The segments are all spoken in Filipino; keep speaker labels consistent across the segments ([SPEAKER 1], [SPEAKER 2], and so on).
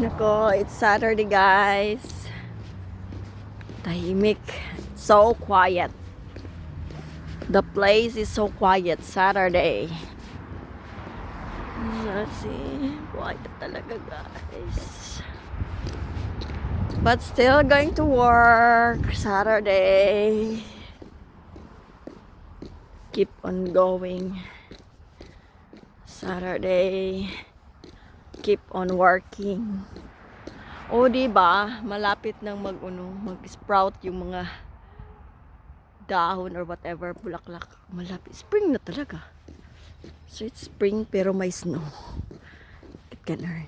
[SPEAKER 1] Nako, it's Saturday, guys. Tahimik. So quiet. The place is so quiet Saturday. Let's see. Quiet talaga, guys. But still going to work Saturday. Keep on going. Saturday. Keep on working. O, diba? Malapit nang mag-sprout yung mga dahon or whatever, bulaklak. Malapit. Spring na talaga. So, it's spring pero may snow. It can earn.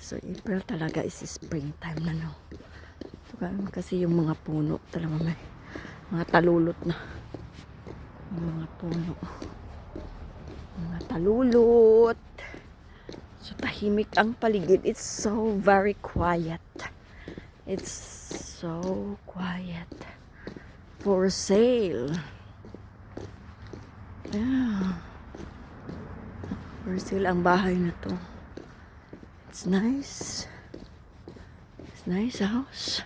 [SPEAKER 1] So, April talaga is springtime na, no? Kasi yung mga puno talaga may mga talulot na. Yung mga puno. Mga talulot. So, tahimik ang paligid. It's so very quiet. It's so quiet. For sale. Yeah. For sale ang bahay na to. It's nice. It's nice house.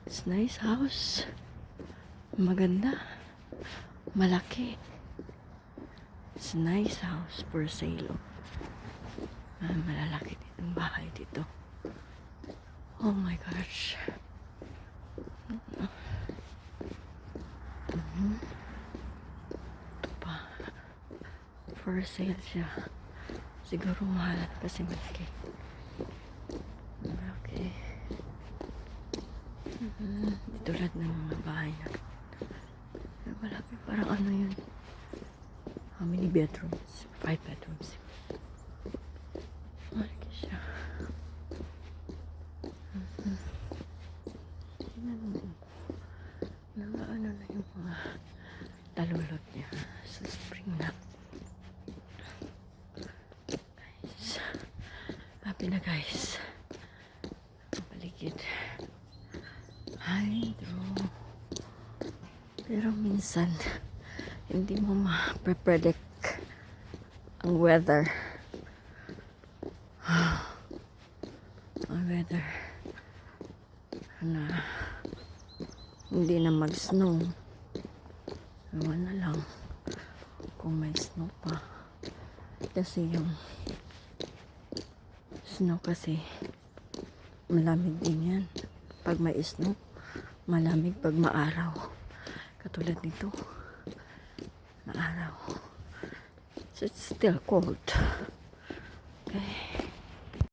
[SPEAKER 1] It's nice house. Maganda. Malaki. It's nice house for sale. Malalaki dito ang bahay dito. Oh my gosh. Ito pa. For sale siya. Siguro mahal kasi malaki. Malaki. Dito lahat ng mga bahay na. Malaki. Parang ano yun. How many bedrooms? 5 bedrooms. Malaki siya. Nagaano na yung mga talulot niya. So, spring na. Guys. Happy na, guys. Ang paligid. Hydro. Pero minsan, hindi mo ma-predict ang weather. Ang weather na hindi na mag-snow. Ewan na lang kung may snow pa. Kasi yung snow kasi malamig din yan. Pag may snow, malamig pag maaraw. Katulad nito, maaraw. So it's still cold.